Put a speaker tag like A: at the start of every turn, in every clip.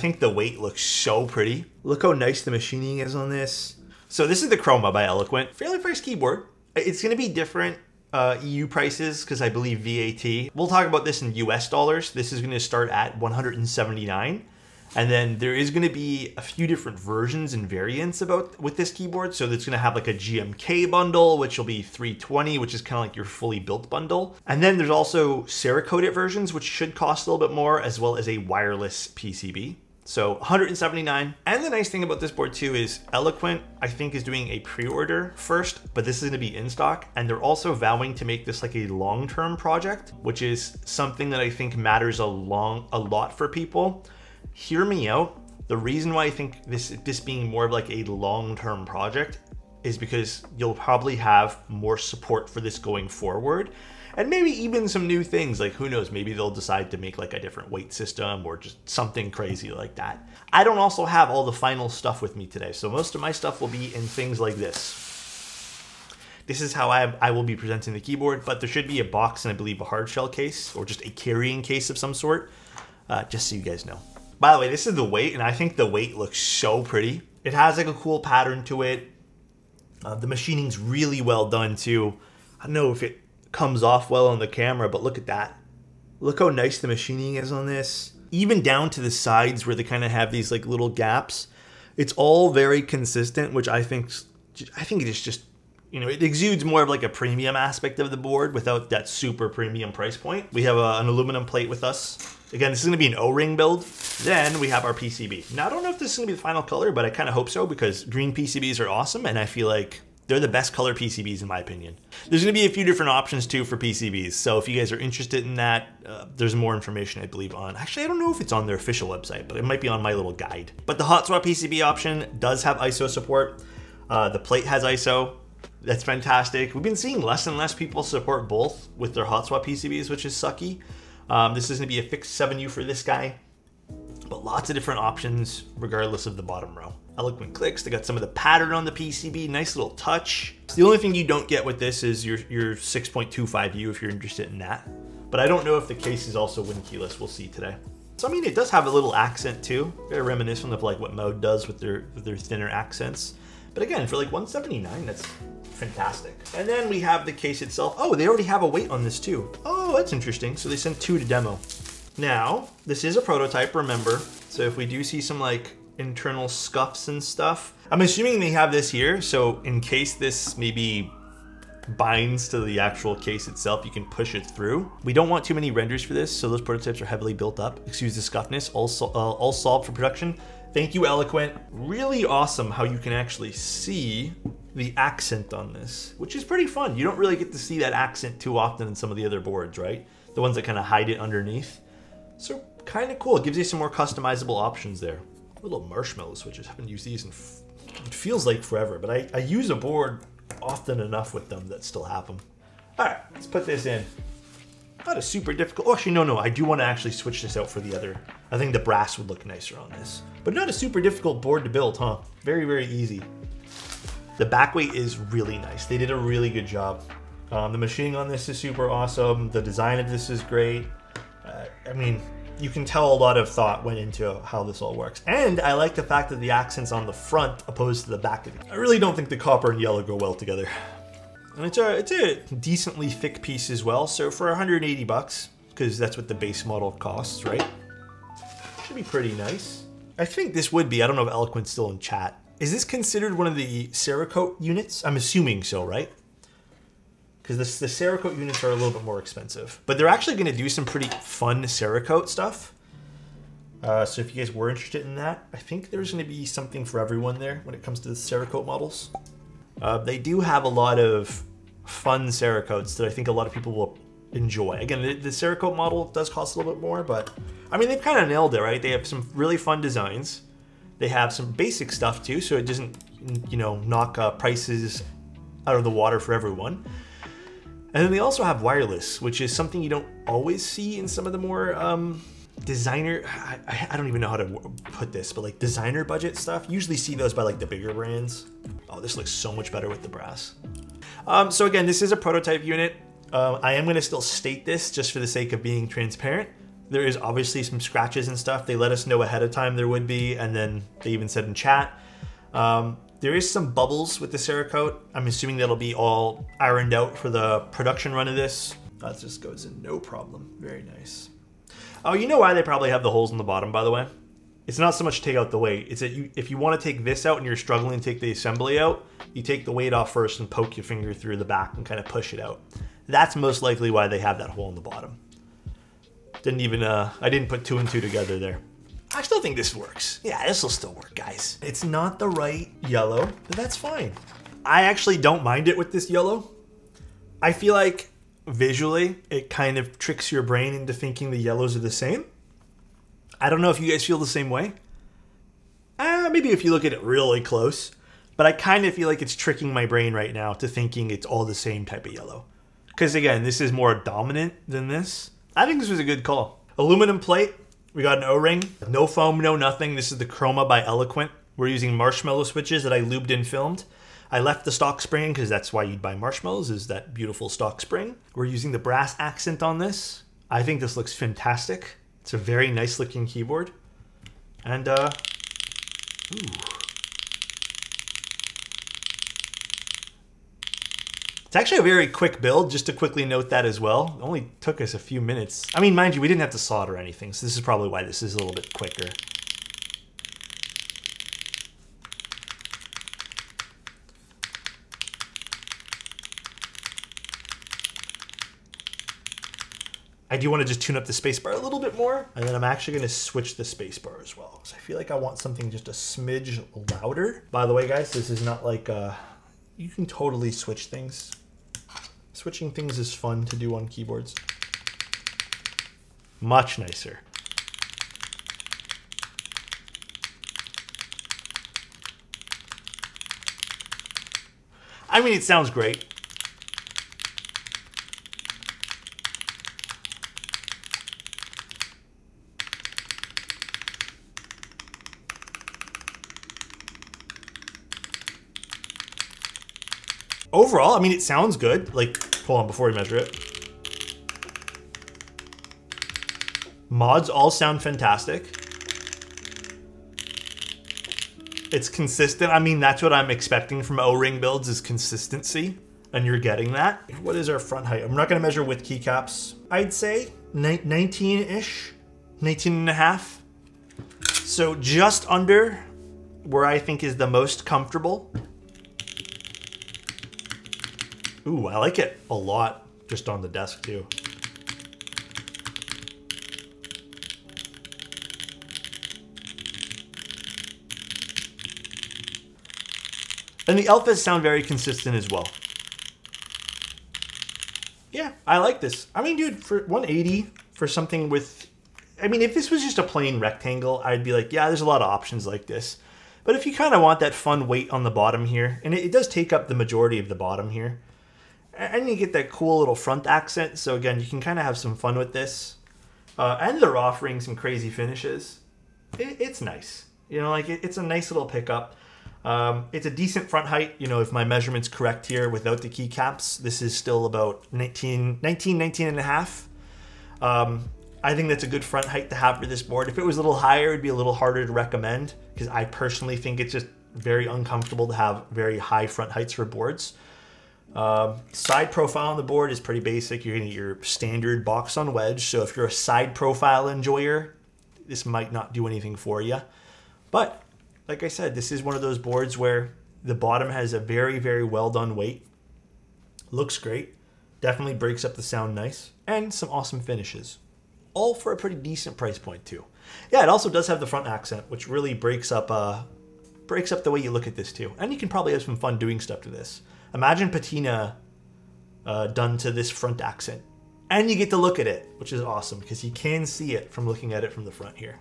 A: think the weight looks so pretty. Look how nice the machining is on this. So this is the Chroma by Eloquent. Fairly priced keyboard. It's gonna be different EU prices because I believe VAT. We'll talk about this in US dollars. This is gonna start at $179. And then there is gonna be a few different versions and variants with this keyboard. So it's gonna have like a GMK bundle, which will be $320, which is kind of like your fully built bundle. And then there's also Cerakoted versions, which should cost a little bit more, as well as a wireless PCB. So $179. And the nice thing about this board too is Eloquent, I think, is doing a pre-order first, but this is gonna be in stock. And they're also vowing to make this like a long-term project, which is something that I think matters a lot for people. Hear me out. The reason why I think this being more of like a long-term project is because you'll probably have more support for this going forward. And maybe even some new things, like who knows, maybe they'll decide to make like a different weight system or just something crazy like that. I don't also have all the final stuff with me today, so most of my stuff will be in things like this. This is how I will be presenting the keyboard, but there should be a box and I believe a hard shell case or just a carrying case of some sort, just so you guys know. By the way, this is the weight, and I think the weight looks so pretty. It has like a cool pattern to it. The machining's really well done too. I don't know if it comes off well on the camera, but look at that. Look how nice the machining is on this. Even down to the sides where they kind of have these like little gaps. It's all very consistent, which I think it is just, you know, it exudes more of like a premium aspect of the board without that super premium price point. We have an aluminum plate with us. Again, this is gonna be an O-ring build. Then we have our PCB. Now, I don't know if this is gonna be the final color, but I kind of hope so because green PCBs are awesome and I feel like they're the best color PCBs in my opinion. There's gonna be a few different options too for PCBs. So if you guys are interested in that, there's more information I believe on, actually I don't know if it's on their official website, but it might be on my little guide. But the hot swap PCB option does have ISO support. The plate has ISO. That's fantastic. We've been seeing less and less people support both with their hot swap PCBs, which is sucky. This is gonna be a fixed 7U for this guy, but lots of different options regardless of the bottom row. Eloquent clicks, they got some of the pattern on the PCB, nice little touch. So the only thing you don't get with this is your 6.25U if you're interested in that. But I don't know if the case is also win keyless, we'll see today. So I mean, it does have a little accent too, very reminiscent of like what Mode does with their thinner accents. But again, for like $179, that's fantastic. And then we have the case itself. Oh, they already have a weight on this too. Oh, that's interesting. So they sent 2 to demo. Now, this is a prototype, remember. So if we do see some like internal scuffs and stuff, I'm assuming they have this here. So in case this maybe binds to the actual case itself, you can push it through. We don't want too many renders for this. So those prototypes are heavily built up. Excuse the scuffness, all solved for production. Thank you, Eloquent. Really awesome how you can actually see the accent on this, which is pretty fun. You don't really get to see that accent too often in some of the other boards, right? The ones that kind of hide it underneath. So kind of cool. It gives you some more customizable options there. Little Marshmallow switches. I haven't used these in, it feels like forever, but I use a board often enough with them that still have them. All right, let's put this in. Not a super difficult, oh, actually, no, I do want to actually switch this out for the other. I think the brass would look nicer on this. But not a super difficult board to build, huh? Very, very easy. The back weight is really nice. They did a really good job. The machining on this is super awesome. The design of this is great. I mean, you can tell a lot of thought went into how this all works. And I like the fact that the accent's on the front opposed to the back of it. I really don't think the copper and yellow go well together. And it's a decently thick piece as well. So for 180 bucks, because that's what the base model costs, right? Should be pretty nice. I think this would be, I don't know if Eloquent's still in chat. Is this considered one of the Cerakote units? I'm assuming so, right? Because the Cerakote units are a little bit more expensive. But they're actually going to do some pretty fun Cerakote stuff. So if you guys were interested in that, I think there's going to be something for everyone there when it comes to the Cerakote models. They do have a lot of fun Cerakotes that I think a lot of people will enjoy. Again, the Cerakote model does cost a little bit more, but I mean, they've kind of nailed it, right? They have some really fun designs. They have some basic stuff too, so it doesn't, you know, knock prices out of the water for everyone. And then they also have wireless, which is something you don't always see in some of the more designer, I don't even know how to put this, but like designer budget stuff. You usually see those by like the bigger brands. Oh, this looks so much better with the brass. So again, this is a prototype unit. I am going to still state this just for the sake of being transparent. There is obviously some scratches and stuff. They let us know ahead of time there would be, and then they even said in chat. There is some bubbles with the Cerakote. I'm assuming that'll be all ironed out for the production run of this. That just goes in no problem. Very nice. Oh, you know why they probably have the holes in the bottom, by the way? It's not so much to take out the weight. It's that if you want to take this out and you're struggling to take the assembly out, you take the weight off first and poke your finger through the back and kind of push it out. That's most likely why they have that hole in the bottom. Didn't even, I didn't put 2 and 2 together there. I still think this works. Yeah, this will still work, guys. It's not the right yellow, but that's fine. I actually don't mind it with this yellow. I feel like visually, it kind of tricks your brain into thinking the yellows are the same. I don't know if you guys feel the same way. Maybe if you look at it really close, but I kind of feel like it's tricking my brain right now to thinking it's all the same type of yellow. Because again, this is more dominant than this. I think this was a good call. Aluminum plate. We got an O-ring. No foam, no nothing. This is the Chroma by Eloquent. We're using Marshmallow switches that I lubed and filmed. I left the stock spring because that's why you'd buy Marshmallows, is that beautiful stock spring. We're using the brass accent on this. I think this looks fantastic. It's a very nice looking keyboard. And, ooh. It's actually a very quick build, just to quickly note that as well. It only took us a few minutes. I mean, mind you, we didn't have to solder anything, so this is probably why this is a little bit quicker. I do want to just tune up the spacebar a little bit more, and then I'm actually going to switch the spacebar as well. So I feel like I want something just a smidge louder. By the way, guys, this is not like, you can totally switch things. Switching things is fun to do on keyboards. Much nicer. I mean, it sounds great. Overall, I mean, it sounds good. Like, hold on, before we measure it. Mods all sound fantastic. It's consistent. I mean, that's what I'm expecting from O-ring builds, is consistency, and you're getting that. What is our front height? I'm not gonna measure with keycaps. I'd say 19-ish, 19 and a half. So just under where I think is the most comfortable. Ooh, I like it a lot just on the desk too. And the alphas sound very consistent as well. Yeah, I like this. I mean, dude, for 180 for something with, I mean, if this was just a plain rectangle, I'd be like, yeah, there's a lot of options like this. But if you kind of want that fun weight on the bottom here, and it does take up the majority of the bottom here, and you get that cool little front accent. So again, you can kind of have some fun with this. And they're offering some crazy finishes. It's nice. You know, like it's a nice little pickup. It's a decent front height. You know, if my measurement's correct here without the keycaps, this is still about 19 and a half. I think that's a good front height to have for this board. If it was a little higher, it'd be a little harder to recommend, because I personally think it's just very uncomfortable to have very high front heights for boards. Side profile on the board is pretty basic. You're gonna get your standard box on wedge. So if you're a side profile enjoyer, this might not do anything for you. But like I said, this is one of those boards where the bottom has a very, very well done weight. Looks great. Definitely breaks up the sound nice. And some awesome finishes. All for a pretty decent price point too. Yeah, it also does have the front accent, which really breaks up the way you look at this too. And you can probably have some fun doing stuff to this. Imagine patina done to this front accent. And you get to look at it, which is awesome, because you can see it from looking at it from the front here.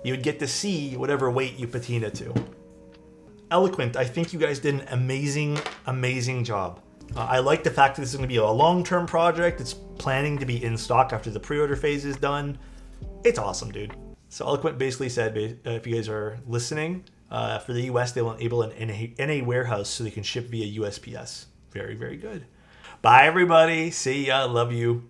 A: You would get to see whatever weight you patina to. Eloquent, I think you guys did an amazing, amazing job. I like the fact that this is going to be a long-term project. It's planning to be in stock after the pre-order phase is done. It's awesome, dude. So Eloquent basically said, if you guys are listening, for the US, they will enable an NA warehouse so they can ship via USPS. Very, very good. Bye, everybody. See ya. Love you.